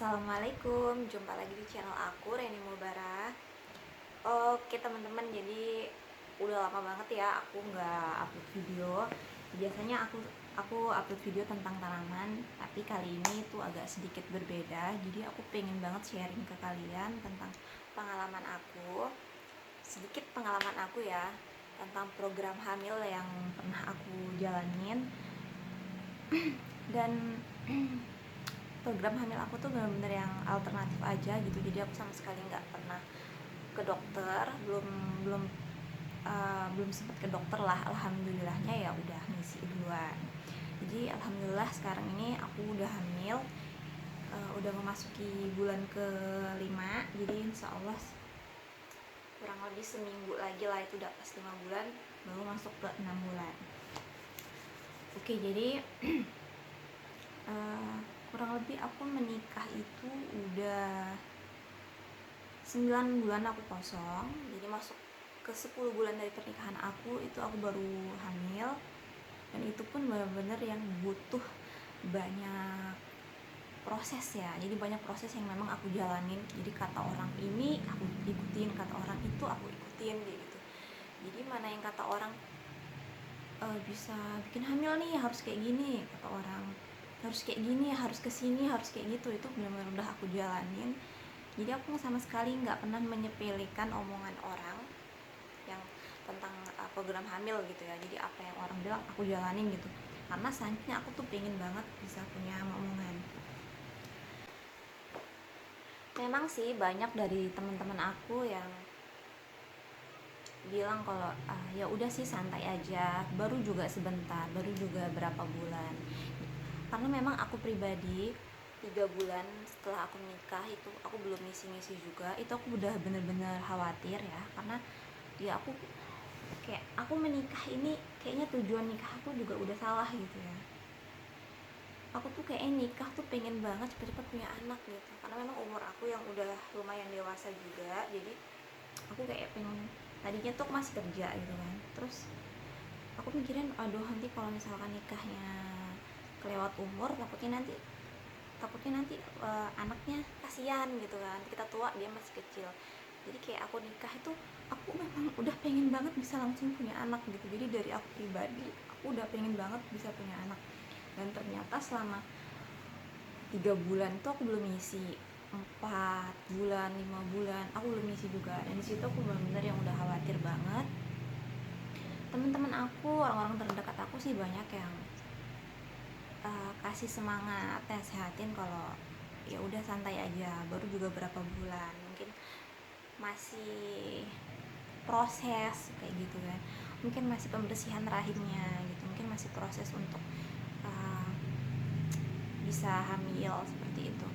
Assalamualaikum, jumpa lagi di channel aku Reni Mulbara. Oke teman-teman, jadi udah lama banget ya aku nggak upload video. Biasanya aku upload video tentang tanaman, tapi kali ini tuh agak sedikit berbeda. Jadi aku pengen banget sharing ke kalian tentang pengalaman aku, sedikit pengalaman aku ya, tentang program hamil yang pernah aku jalanin. Dan program hamil aku tuh benar-benar yang alternatif aja gitu, jadi aku sama sekali nggak pernah ke dokter, belum belum belum sempat ke dokter lah. Alhamdulillahnya ya udah ngisi duluan. Jadi alhamdulillah sekarang ini aku udah hamil, udah memasuki bulan ke-5. Jadi insya Allah kurang lebih seminggu lagi lah, itu udah pas 5 bulan, baru masuk ke 6 bulan. Oke, jadi kurang lebih aku menikah itu udah 9 bulan aku kosong. Jadi masuk ke 10 bulan dari pernikahan aku, itu aku baru hamil. Dan itu pun benar-benar yang butuh banyak proses ya. Jadi banyak proses yang memang aku jalanin. Jadi kata orang ini aku ikutin, kata orang itu aku ikutin gitu. Jadi mana yang kata orang bisa bikin hamil nih harus kayak gini, kata orang harus kayak gini, harus kesini, harus kayak gitu, itu benar-benar udah aku jalanin. Jadi aku sama sekali nggak pernah menyepelekan omongan orang yang tentang program hamil gitu ya. Jadi apa yang orang bilang aku jalanin gitu, karena selanjutnya aku tuh pengen banget bisa punya omongan. Memang sih banyak dari teman-teman aku yang bilang kalau ya udah sih santai aja, baru juga sebentar, baru juga berapa bulan. Karena memang aku pribadi 3 bulan setelah aku menikah itu aku belum ngisi-ngisi juga, itu aku udah bener-bener khawatir ya. Karena ya aku menikah ini kayaknya tujuan nikah aku juga udah salah gitu ya. Aku tuh kayaknya nikah tuh pengen banget cepet-cepet punya anak gitu, karena memang umur aku yang udah lumayan dewasa juga. Jadi aku kayak pengen, tadinya tuh aku masih kerja gitu kan, terus aku mikirin aduh nanti kalau misalkan nikahnya kelewat umur, takutnya nanti anaknya kasihan gitu kan, kita tua dia masih kecil. Jadi kayak aku nikah itu aku memang udah pengen banget bisa langsung punya anak gitu. Jadi dari aku pribadi aku udah pengen banget bisa punya anak. Dan ternyata selama 3 bulan tuh aku belum ngisi, 4 bulan, 5 bulan aku belum ngisi juga. Dan disitu aku benar-benar yang udah khawatir banget. Teman-teman aku, orang-orang terdekat aku sih banyak yang kasih semangat, nasehatin kalau ya udah santai aja, baru juga berapa bulan, mungkin masih proses kayak gitu kan, mungkin masih pembersihan rahimnya gitu, mungkin masih proses untuk bisa hamil seperti itu.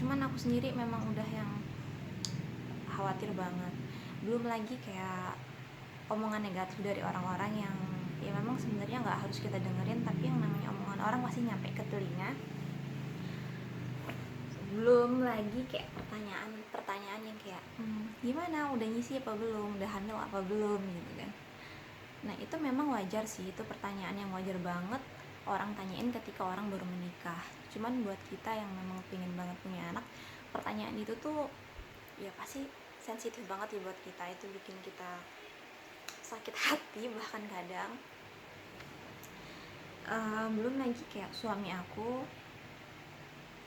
Cuman aku sendiri memang udah yang khawatir banget. Belum lagi kayak omongan negatif dari orang-orang yang ya memang sebenarnya nggak harus kita dengerin, tapi yang namanya omongan orang pasti nyampe ke telinga. Belum lagi kayak pertanyaan yang kayak gimana, udah ngisi apa belum, udah hamil apa belum gitu kan. Nah itu memang wajar sih, itu pertanyaan yang wajar banget orang tanyain ketika orang baru menikah. Cuman buat kita yang memang pengen banget punya anak, pertanyaan itu tuh ya pasti sensitif banget ya buat kita. Itu bikin kita sakit hati bahkan kadang. Belum lagi kayak suami aku,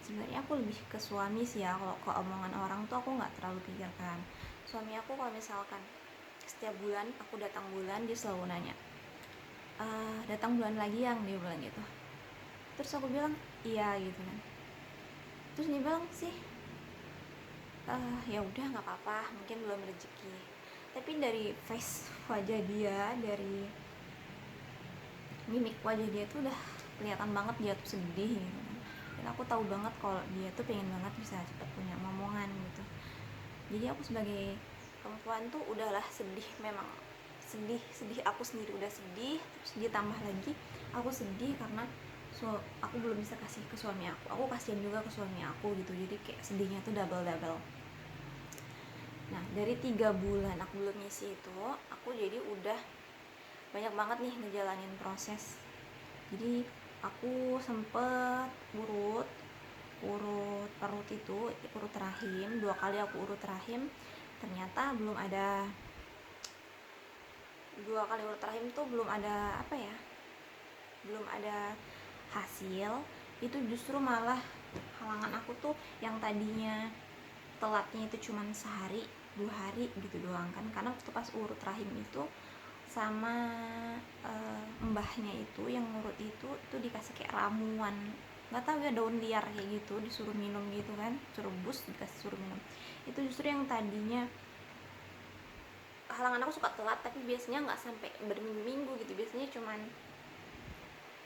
sebenarnya aku lebih ke suami sih ya. Kalau ke omongan orang tuh aku nggak terlalu pikirkan. Suami aku kalau misalkan setiap bulan aku datang bulan, dia selalu nanya, datang bulan lagi yang, dia bilang gitu. Terus aku bilang iya gitu kan. Terus dia bilang sih ya udah nggak apa-apa, mungkin belum rezeki. Tapi dari face wajah dia, dari mimik wajah dia tuh udah kelihatan banget dia tuh sedih gitu kan. Dan aku tahu banget kalau dia tuh pengen banget bisa cepet punya momongan gitu. Jadi aku sebagai perempuan tuh udahlah sedih, memang sedih, aku sendiri udah sedih, terus ditambah lagi aku sedih karena aku belum bisa kasih ke suami aku kasihan juga ke suami aku gitu. Jadi kayak sedihnya tuh double. Nah dari 3 bulan aku belum ngisi itu, aku jadi udah banyak banget nih ngejalanin proses. Jadi aku sempet urut urut perut itu, urut rahim, 2 kali aku urut rahim, ternyata belum ada, 2 kali urut rahim tuh belum ada apa ya, belum ada hasil. Itu justru malah halangan aku tuh yang tadinya telatnya itu cuman sehari 2 hari gitu doang kan, karena waktu pas urut rahim itu sama mbahnya itu yang ngurut itu dikasih kayak ramuan, nggak tahu ya, daun liar kayak gitu, disuruh minum gitu kan, suruh rebus dikasih suruh minum. Itu justru yang tadinya halangan aku suka telat, tapi biasanya nggak sampai berminggu-minggu gitu, biasanya cuman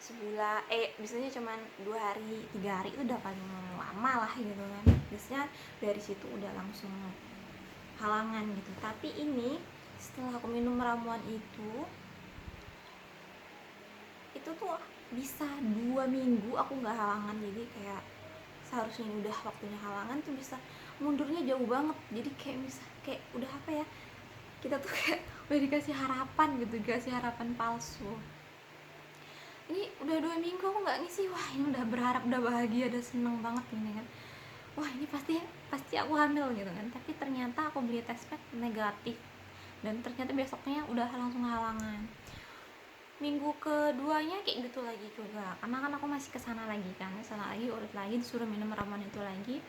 sebulan, biasanya cuman 2 hari 3 hari itu udah paling lama lah gitu kan, biasanya dari situ udah langsung halangan gitu. Tapi ini setelah aku minum ramuan itu tuh bisa 2 minggu aku nggak halangan. Jadi kayak seharusnya ini udah waktunya halangan tuh bisa mundurnya jauh banget. Jadi kayak kayak udah apa ya, kita tuh kayak udah dikasih harapan gitu, dikasih harapan palsu. Ini udah 2 minggu aku nggak ngisi, wah ini udah berharap, udah bahagia, udah seneng banget gini kan, wah ini pasti aku hamil gitu kan. Tapi ternyata aku beli tes pack negatif, dan ternyata besoknya udah langsung halangan. Minggu keduanya kayak gitu lagi juga, karena kan aku masih kesana lagi kan, kesana lagi, urut lagi, disuruh minum ramuan itu lagi,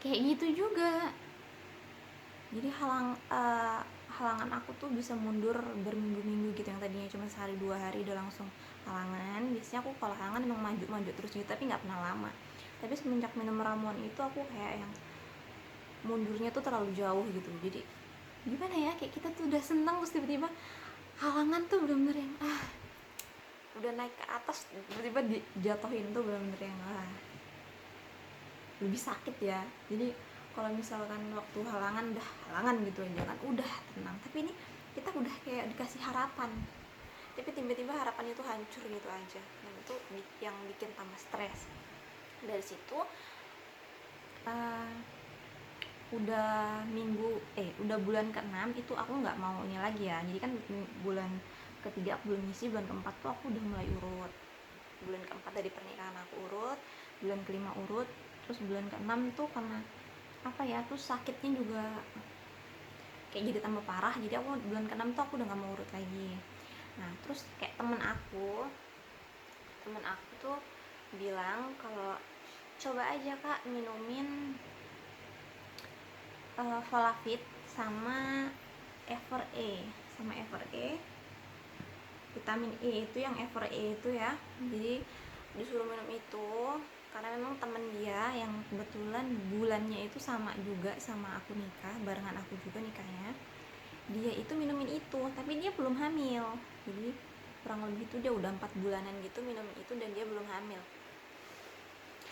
kayak gitu juga. Jadi halangan aku tuh bisa mundur berminggu-minggu gitu, yang tadinya cuma sehari 2 hari udah langsung halangan. Biasanya aku kalau halangan emang maju terus gitu, tapi nggak pernah lama. Tapi semenjak minum ramuan itu aku kayak yang mundurnya tuh terlalu jauh gitu. Jadi gimana ya, kayak kita tuh udah seneng terus tiba-tiba halangan tuh bener-bener yang udah naik ke atas, tiba-tiba dijatuhin tuh bener-bener yang lebih sakit ya. Jadi kalau misalkan waktu halangan udah halangan gitu aja kan udah tenang, tapi ini kita udah kayak dikasih harapan, tapi tiba-tiba harapan itu hancur gitu aja, dan itu yang bikin tambah stres. Dari situ udah bulan ke-6 itu aku nggak mau ini lagi ya. Jadi kan bulan ketiga aku belum ngisi, bulan keempat tuh aku udah mulai urut. Bulan keempat dari pernikahan aku urut, bulan kelima urut, terus bulan ke-6 tuh karena apa ya, tuh sakitnya juga kayak jadi tambah parah. Jadi aku bulan ke-6 tuh aku udah gak mau urut lagi. Nah terus kayak temen aku tuh bilang kalau coba aja kak minumin Volavit sama Evere, vitamin E itu, yang Evere itu ya. Jadi disuruh minum itu karena memang temen dia yang kebetulan bulannya itu sama juga sama aku nikah, barengan aku juga nikahnya, dia itu minumin itu, tapi dia belum hamil. Jadi kurang lebih itu dia udah 4 bulanan gitu minumin itu, dan dia belum hamil,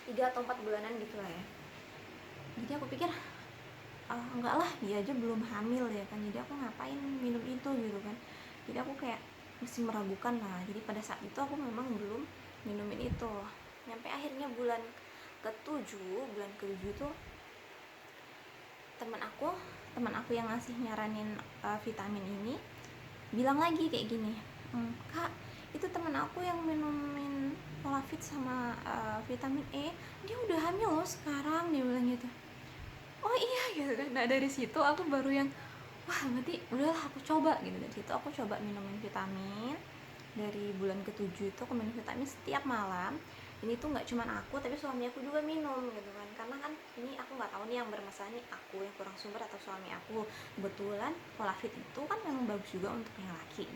3 atau 4 bulanan gitu lah ya. Jadi aku pikir enggak lah, dia aja belum hamil ya kan, jadi aku ngapain minum itu gitu kan. Jadi aku kayak masih meragukan lah. Jadi pada saat itu aku memang belum minumin itu. Nyampe akhirnya bulan ke-7 tuh teman aku yang ngasih nyaranin vitamin ini bilang lagi kayak gini, kak itu teman aku yang minumin Volavit sama vitamin E, dia udah hamil loh sekarang, dia bilang gitu. Oh iya gitu kan. Nah dari situ aku baru yang wah berarti udahlah aku coba gitu. Dari situ aku coba minumin vitamin. Dari bulan ke-7 itu aku minum vitamin setiap malam. Ini tuh nggak cuman aku, tapi suami aku juga minum gitu kan, karena kan ini aku nggak tahu nih yang bermasalah nih aku yang kurang sumber atau suami aku. Kebetulan Volavit itu kan memang bagus juga untuk yang laki,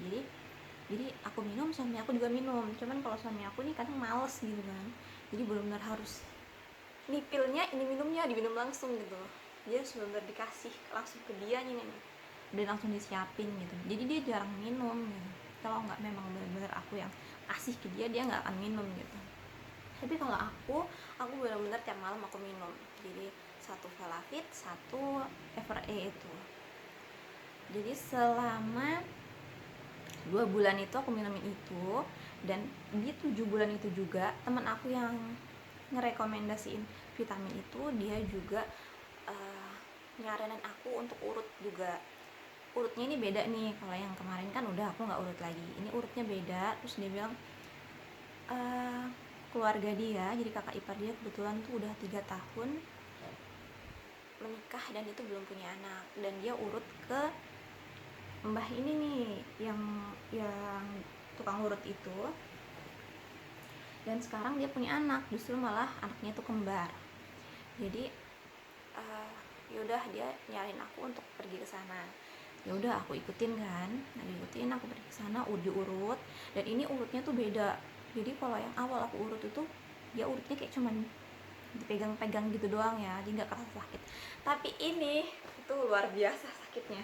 jadi aku minum, suami aku juga minum. Cuman kalau suami aku nih kadang males gitu kan, jadi benar-benar harus ini pilnya, ini minumnya diminum langsung gitu, dia benar-benar dikasih langsung ke dia nih, dan langsung disiapin gitu. Jadi dia jarang minum gitu. Kalau nggak memang benar-benar aku yang kasih ke dia nggak akan minum gitu. Tapi kalau aku benar-benar tiap malam aku minum. Jadi 1 Volavit, 1 Evere itu. Jadi selama 2 bulan itu aku minumin itu, dan di 7 bulan itu juga teman aku yang ngerekomendasiin vitamin itu, dia juga nyaranin aku untuk urut juga. Urutnya ini beda nih, kalau yang kemarin kan udah aku nggak urut lagi, ini urutnya beda. Terus dia bilang keluarga dia, jadi kakak ipar dia kebetulan tuh udah 3 tahun menikah dan itu belum punya anak, dan dia urut ke mbah ini nih, yang tukang urut itu, dan sekarang dia punya anak, justru malah anaknya tuh kembar. Jadi yaudah dia nyariin aku untuk pergi ke sana. Ya udah aku ikutin kan, aku pergi ke sana, diurut, dan ini urutnya tuh beda. Jadi kalau yang awal aku urut itu dia urutnya kayak cuman dipegang-pegang gitu doang ya, jadi nggak kerasa sakit. Tapi ini itu luar biasa sakitnya.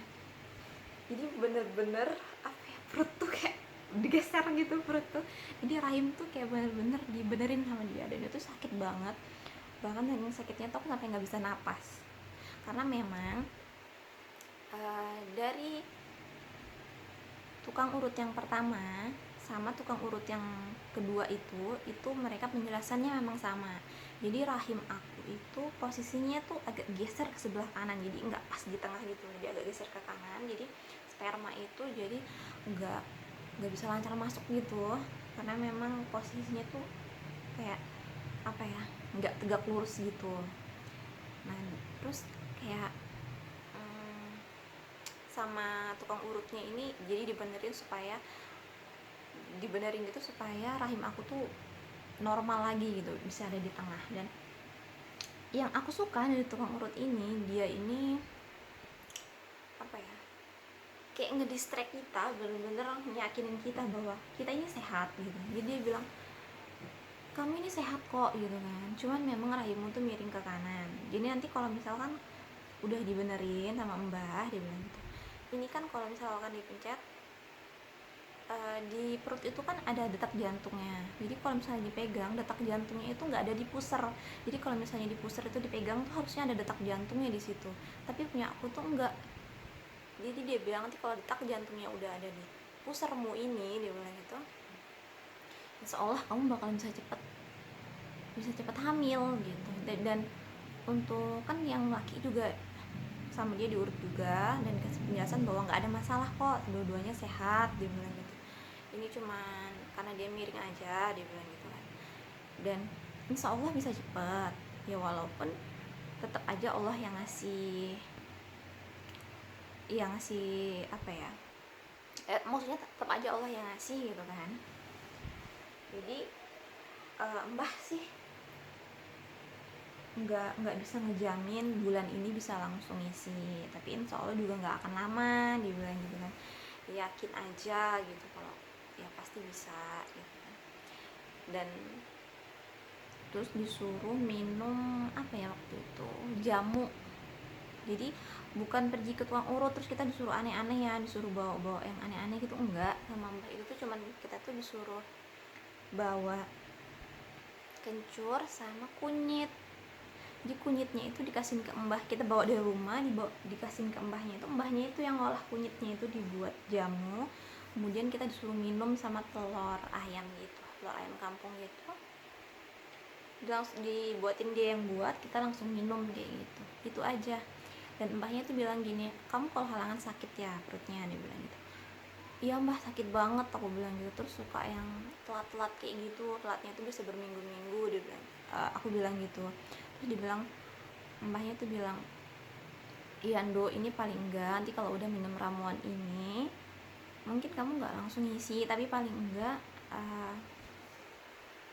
Jadi bener-bener apa ya, perut tuh kayak digeser gitu perut tuh. Jadi rahim tuh kayak bener-bener dibenerin sama dia, dan itu sakit banget. Bahkan yang sakitnya tuh aku sampai nggak bisa napas, karena memang dari tukang urut yang pertama sama tukang urut yang kedua itu mereka penjelasannya memang sama. Jadi rahim aku itu posisinya tuh agak geser ke sebelah kanan, jadi nggak pas di tengah gitu, jadi agak geser ke kanan. Jadi sperma itu jadi nggak bisa lancar masuk gitu, karena memang posisinya tuh kayak apa ya, nggak tegak lurus gitu. Nah terus kayak sama tukang urutnya ini jadi dibenerin gitu supaya rahim aku tuh normal lagi gitu, bisa ada di tengah. Dan yang aku suka dari tukang urut ini, dia ini apa ya, kayak ngedistract kita, bener-bener nyakinin kita bahwa kita ini sehat gitu. Jadi dia bilang, kamu ini sehat kok gitu kan, cuman memang rahimmu tuh miring ke kanan. Jadi nanti kalau misalkan udah dibenerin sama mbah, dia bilang gitu, ini kan kalau misalkan dipencet di perut itu kan ada detak jantungnya. Jadi kalau misalnya dipegang, detak jantungnya itu nggak ada di pusar. Jadi kalau misalnya di pusar itu dipegang tuh harusnya ada detak jantungnya di situ. Tapi punya aku tuh enggak. Jadi dia bilang nanti kalau detak jantungnya udah ada di pusarmu ini, dia bilang gitu, insya Allah kamu bakalan bisa cepet hamil gitu. Dan untuk kan yang laki juga sama dia diurut juga, dan kasih penjelasan bahwa nggak ada masalah kok, dua-duanya sehat, dia bilang gitu. Ini cuman karena dia miring aja, dia bilang gitu kan. Dan insya Allah bisa cepet ya, walaupun tetap aja Allah yang ngasih apa ya, maksudnya tetap aja Allah yang ngasih gitu kan. Jadi mbah sih nggak bisa ngejamin bulan ini bisa langsung isi, tapi insya Allah juga nggak akan lama, dia bilang gitu kan. Yakin aja gitu, kalau ya pasti bisa gitu kan. Dan terus disuruh minum apa ya waktu itu, jamu. Jadi bukan pergi ke tukang urut terus kita disuruh aneh-aneh ya, disuruh bawa yang aneh-aneh gitu, enggak. Sama mbak itu tuh cuman kita tuh disuruh bawa kencur sama kunyit. Jadi kunyitnya itu dikasihin ke mbah, kita bawa dari rumah, dikasihin ke mbahnya itu yang ngolah kunyitnya itu dibuat jamu. Kemudian kita disuruh minum sama telur ayam gitu, telur ayam kampung gitu, langsung dibuatin dia yang buat, kita langsung minum kayak gitu, itu aja. Dan mbahnya tuh bilang gini, kamu kalau halangan sakit ya perutnya, dia bilang gitu. Iya mbah sakit banget, aku bilang gitu. Terus suka yang telat-telat kayak gitu, telatnya tuh bisa berminggu-minggu, dia bilang. Aku bilang gitu. Terus dibilang, mbahnya tuh bilang, iya Ndo, ini paling enggak nanti kalau udah minum ramuan ini mungkin kamu nggak langsung ngisi, tapi paling enggak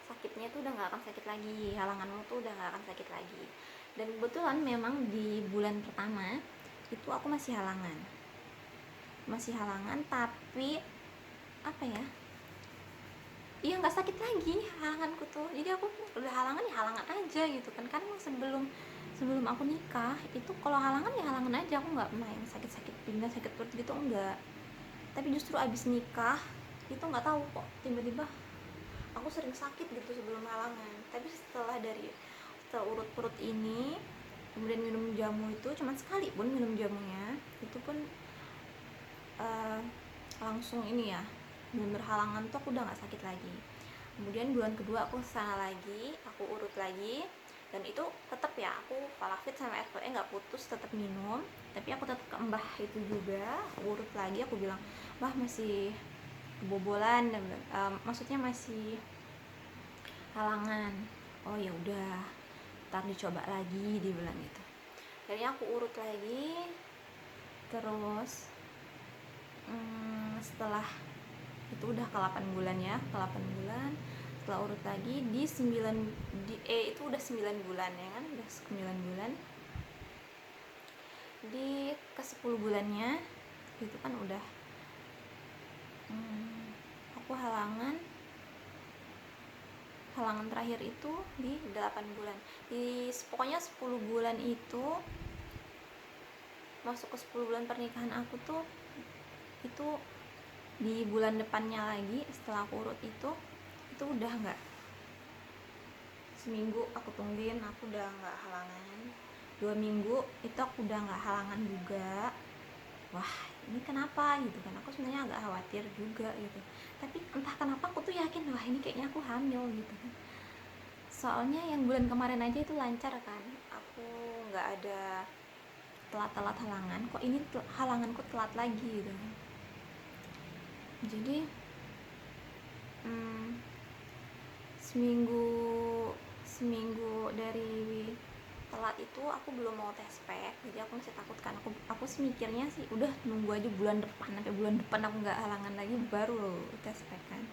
sakitnya tuh udah nggak akan sakit lagi, halanganmu tuh udah nggak akan sakit lagi. Dan kebetulan memang di bulan pertama itu aku masih halangan, tapi apa ya, iya nggak sakit lagi halanganku tuh. Jadi aku udah halangan ya halangan aja gitu kan, karena sebelum aku nikah itu kalau halangan ya halangan aja, aku nggak pernah yang sakit-sakit pinggang, sakit perut gitu, enggak. Tapi justru abis nikah itu nggak tahu kok tiba-tiba aku sering sakit gitu sebelum halangan. Tapi setelah urut perut ini, kemudian minum jamu itu, cuman sekali pun minum jamunya itu pun langsung ini ya, bener halangan tuh aku udah nggak sakit lagi. Kemudian bulan kedua aku kesana lagi, aku urut lagi, dan itu tetap ya, aku Palafit sama RPE nggak putus, tetap minum. Tapi aku tetap ke mbah itu juga, aku urut lagi, aku bilang, mbah masih kebobolan, maksudnya masih halangan. Oh ya udah, ntar dicoba lagi, dibilang gitu. Akhirnya aku urut lagi, terus setelah itu udah ke 8 bulan ya, ke 8 bulan. Setelah urut lagi di 9 itu udah 9 bulan ya kan, udah 9 bulan. Di ke 10 bulannya itu kan udah aku halangan terakhir itu di 8 bulan. Pokoknya 10 bulan itu, masuk ke 10 bulan pernikahan aku tuh, itu di bulan depannya lagi setelah aku urut itu udah nggak, seminggu aku tungguin aku udah nggak halangan, 2 minggu itu aku udah nggak halangan juga. Wah ini kenapa gitu kan, aku sebenarnya agak khawatir juga gitu, tapi entah kenapa aku tuh yakin wah ini kayaknya aku hamil gitu kan. Soalnya yang bulan kemarin aja itu lancar kan, aku nggak ada telat-telat halangan, kok ini halanganku telat lagi gitu kan. Jadi seminggu dari telat itu aku belum mau tes pack, jadi aku masih takut kan. Aku sih mikirnya sih udah nunggu aja bulan depan, sampai bulan depan aku nggak halangan lagi baru tes pack kan.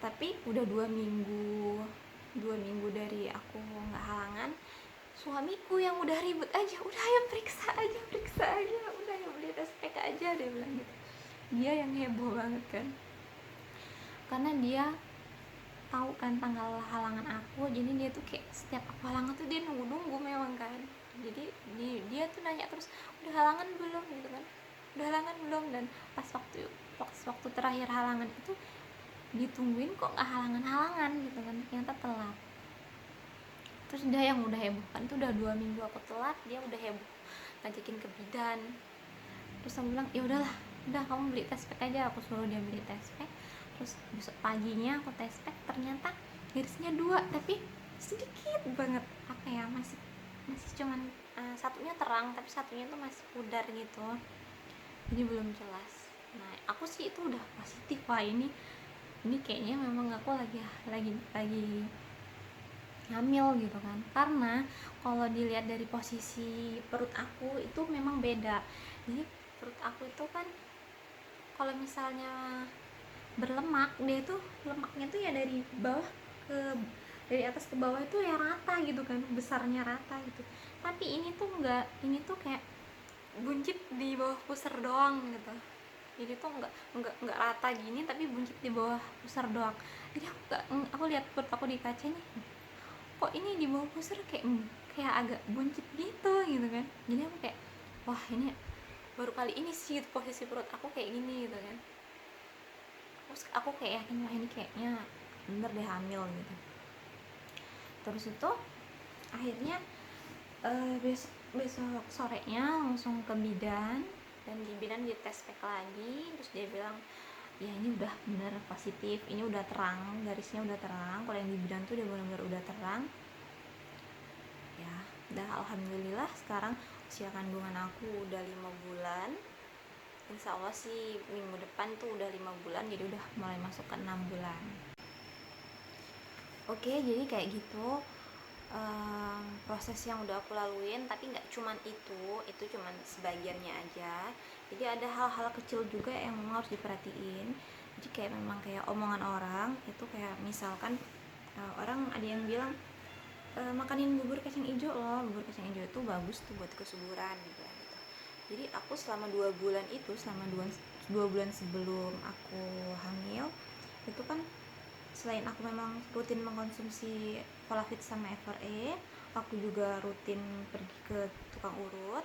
Tapi udah 2 minggu dari aku nggak halangan, suamiku yang udah ribet aja, udah ayo periksa aja, udah ayo beli tes pack aja, dia bilang gitu. Dia yang heboh banget kan, karena dia tahu kan tanggal halangan aku, jadi dia tuh kayak setiap aku halangan tuh dia nunggu memang kan. Jadi dia tuh nanya terus, udah halangan belum gitu kan, udah halangan belum. Dan pas waktu terakhir halangan itu ditungguin kok nggak halangan gitu kan, ternyata telat. Terus dia yang udah heboh kan, itu udah 2 minggu aku telat, dia udah heboh ngajakin ke bidan. Terus aku bilang ya udahlah, udah kamu beli tes pack aja, aku suruh dia beli tes pack. Terus besok paginya aku tes pack, ternyata garisnya 2 tapi sedikit banget, apa ya, masih cuman satunya terang tapi satunya tuh masih pudar gitu, jadi belum jelas. Nah aku sih itu udah positif, wah ini kayaknya memang aku lagi hamil gitu kan. Karena kalau dilihat dari posisi perut aku itu memang beda. Jadi perut aku itu kan kalau misalnya berlemak, dia itu lemaknya tuh ya dari atas ke bawah itu ya rata gitu kan, besarnya rata gitu. Tapi ini tuh enggak, ini tuh kayak buncit di bawah pusar doang gitu. Jadi tuh enggak rata gini, tapi buncit di bawah pusar doang. Jadi aku lihat perut aku di kaca nih, kok ini di bawah pusar kayak agak buncit gitu kan. Jadi aku kayak wah ini baru kali ini sih posisi perut aku kayak gini gitu kan. Terus aku kayak yakin wah ini kayaknya bener deh hamil gitu. Terus itu akhirnya besok sorenya langsung ke bidan, dan di bidan di tes pack lagi. Terus dia bilang ya ini udah bener positif, ini udah terang, garisnya udah terang. Kalau yang di bidan tuh dia benar-benar udah terang ya. Udah alhamdulillah sekarang usia kandungan aku udah 5 bulan. Insya Allah sih minggu depan tuh udah 5 bulan, jadi udah mulai masuk ke 6 bulan. Oke, jadi kayak gitu proses yang udah aku laluin. Tapi nggak cuman itu cuman sebagiannya aja. Jadi ada hal-hal kecil juga yang harus diperhatiin. Jadi kayak memang kayak omongan orang itu, kayak misalkan orang ada yang bilang makanin bubur kacang hijau loh, bubur kacang hijau itu bagus tuh buat kesuburan gitu. Jadi aku selama 2 bulan itu, selama 2 bulan sebelum aku hamil itu kan, selain aku memang rutin mengkonsumsi Polavit sama FRE, aku juga rutin pergi ke tukang urut.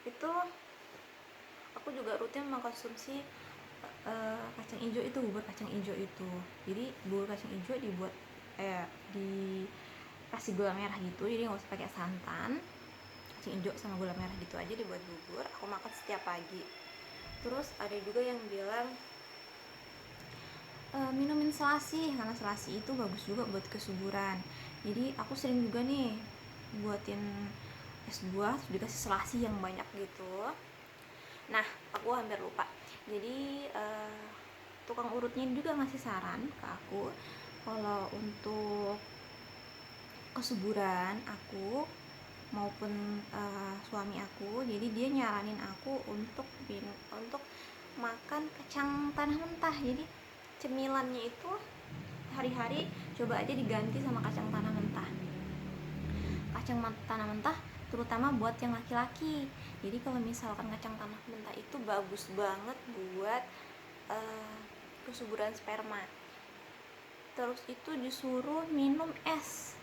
Itu aku juga rutin mengkonsumsi kacang hijau itu, bubur kacang hijau itu. Jadi bubur kacang hijau dibuat dikasih gula merah gitu, jadi nggak usah pakai santan, kacang hijau sama gula merah gitu aja dibuat bubur, aku makan setiap pagi. Terus ada juga yang bilang minumin selasi, karena selasi itu bagus juga buat kesuburan. Jadi aku sering juga nih buatin es buah terus dikasih selasi yang banyak gitu. Nah aku hampir lupa, jadi tukang urutnya juga ngasih saran ke aku Kalau untuk kesuburan aku maupun suami aku, jadi dia nyaranin aku untuk makan kacang tanah mentah. Jadi cemilannya itu hari-hari coba aja diganti sama kacang tanah mentah. Kacang tanah mentah terutama buat yang laki-laki. Jadi kalau misalkan kacang tanah mentah itu bagus banget buat kesuburan sperma. Terus itu disuruh minum es.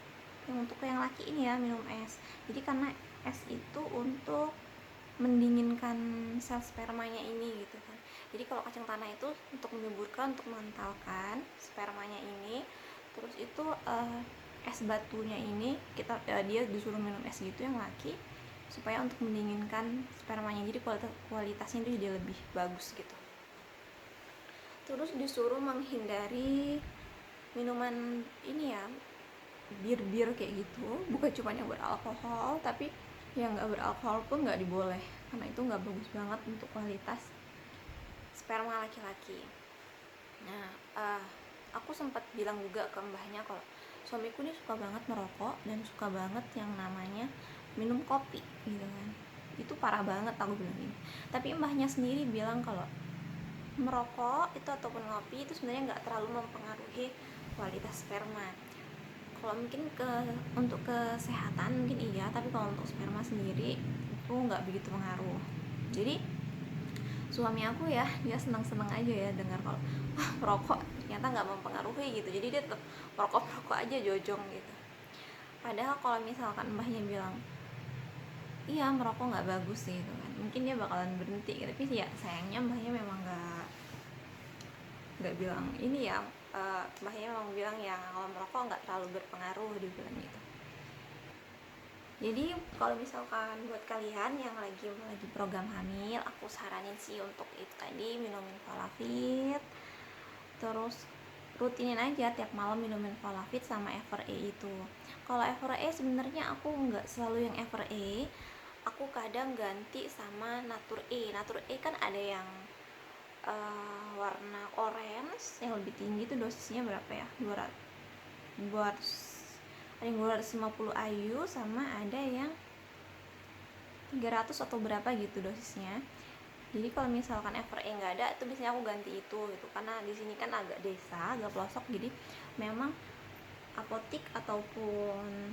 Yang untuk yang laki ini ya, minum es. Jadi karena es itu untuk mendinginkan sel spermanya ini gitu kan. Jadi kalau kacang tanah itu untuk menyuburkan, untuk mengentalkan spermanya ini. Terus itu es batunya ini dia disuruh minum es gitu yang laki, supaya untuk mendinginkan spermanya. Jadi kualitasnya itu jadi lebih bagus gitu. Terus disuruh menghindari minuman ini ya, bir kayak gitu, bukan cuma yang beralkohol, tapi yang nggak beralkohol pun nggak diboleh, karena itu nggak bagus banget untuk kualitas sperma laki-laki. Nah, aku sempat bilang juga ke mbahnya kalau suamiku ini suka banget merokok dan suka banget yang namanya minum kopi gitu kan. Itu parah banget, aku bilang gini. Tapi mbahnya sendiri bilang kalau merokok itu ataupun ngopi itu sebenarnya nggak terlalu mempengaruhi kualitas sperma. Kalau mungkin untuk kesehatan mungkin iya, tapi kalau untuk sperma sendiri itu nggak begitu pengaruh. Jadi suami aku ya, dia senang-senang aja ya dengar kalau merokok ternyata nggak mempengaruhi gitu. Jadi dia tetap merokok aja jojong gitu. Padahal kalau misalkan mbahnya bilang iya merokok nggak bagus gitu kan, mungkin dia bakalan berhenti gitu. Tapi ya sayangnya mbahnya memang nggak bilang ini ya, mbahnya memang bilang ya kalau merokok nggak terlalu berpengaruh, dia bilang gitu. Jadi kalau misalkan buat kalian yang lagi program hamil, aku saranin sih untuk itu tadi, minumin Falavit. Terus rutinin aja tiap malam minumin Falavit sama Evere itu. Kalau Evere sebenarnya aku nggak selalu yang Evere, aku kadang ganti sama Natur E. Natur E kan ada yang warna orange yang lebih tinggi, itu dosisnya berapa ya, 200 ada yang 250 IU, sama ada yang 300 atau berapa gitu dosisnya. Jadi kalau misalkan Evere nggak ada, itu biasanya aku ganti itu gitu, karena di sini kan agak desa, agak pelosok, jadi memang apotik ataupun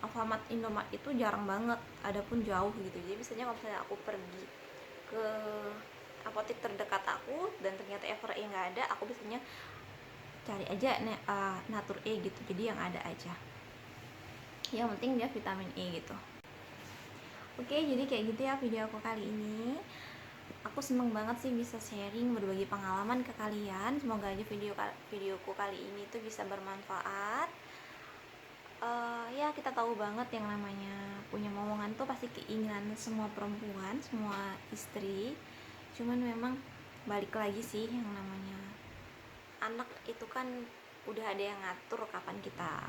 Alfamart, Indomart itu jarang banget, adapun jauh gitu. Jadi biasanya kalau misalnya aku pergi ke apotik terdekat aku dan ternyata Evere nggak ada, aku biasanya cari aja Natur E gitu, jadi yang ada aja, yang penting dia vitamin E gitu. Oke, jadi kayak gitu ya video aku kali ini. Aku seneng banget sih bisa sharing, berbagi pengalaman ke kalian. Semoga aja videoku kali ini tuh bisa bermanfaat. Ya kita tahu banget yang namanya punya momongan tuh pasti keinginan semua perempuan, semua istri. Cuman memang balik lagi sih, yang namanya anak itu kan udah ada yang ngatur kapan kita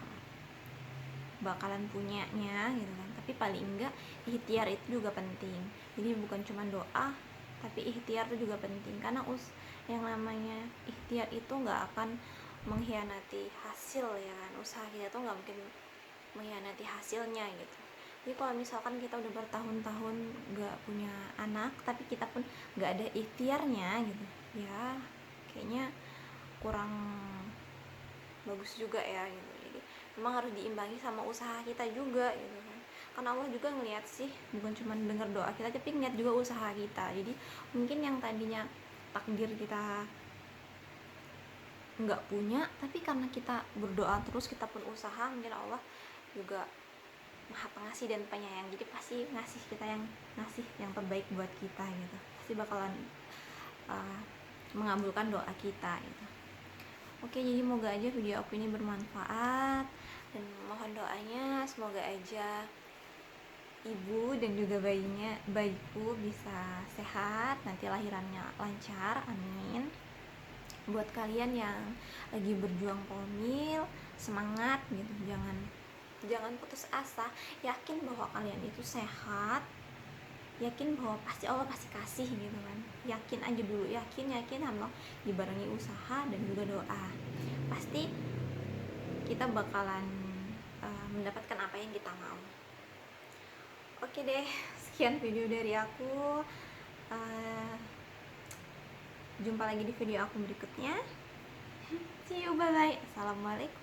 bakalan punyanya gitu kan. Tapi paling enggak ikhtiar itu juga penting. Jadi bukan cuma doa, tapi ikhtiar itu juga penting, karena yang namanya ikhtiar itu nggak akan mengkhianati hasil ya kan. Usaha kita tuh nggak mungkin mengkhianati hasilnya gitu. Jadi kalau misalkan kita udah bertahun-tahun nggak punya anak, tapi kita pun nggak ada ikhtiarnya gitu, ya kayaknya kurang bagus juga ya gitu. Jadi memang harus diimbangi sama usaha kita juga gitu kan. Karena Allah juga ngeliat sih, bukan cuma dengar doa kita, tapi ngeliat juga usaha kita. Jadi mungkin yang tadinya takdir kita nggak punya, tapi karena kita berdoa terus, kita pun usaha, mungkin Allah juga Maha Pengasih dan Penyayang. Jadi pasti ngasih yang terbaik buat kita gitu. Pasti bakalan mengabulkan doa kita gitu. Oke, jadi semoga aja video aku ini bermanfaat, dan mohon doanya semoga aja ibu dan juga bayiku bisa sehat, nanti lahirannya lancar, amin. Buat kalian yang lagi berjuang hamil, semangat gitu, jangan putus asa, yakin bahwa kalian itu sehat, yakin bahwa pasti Allah pasti kasih gitu kan. Yakin aja dulu, yakin Allah dibarengi usaha dan juga doa. Pasti kita bakalan mendapatkan apa yang kita mau. Oke deh, sekian video dari aku. Jumpa lagi di video aku berikutnya. See you, bye bye. Assalamualaikum.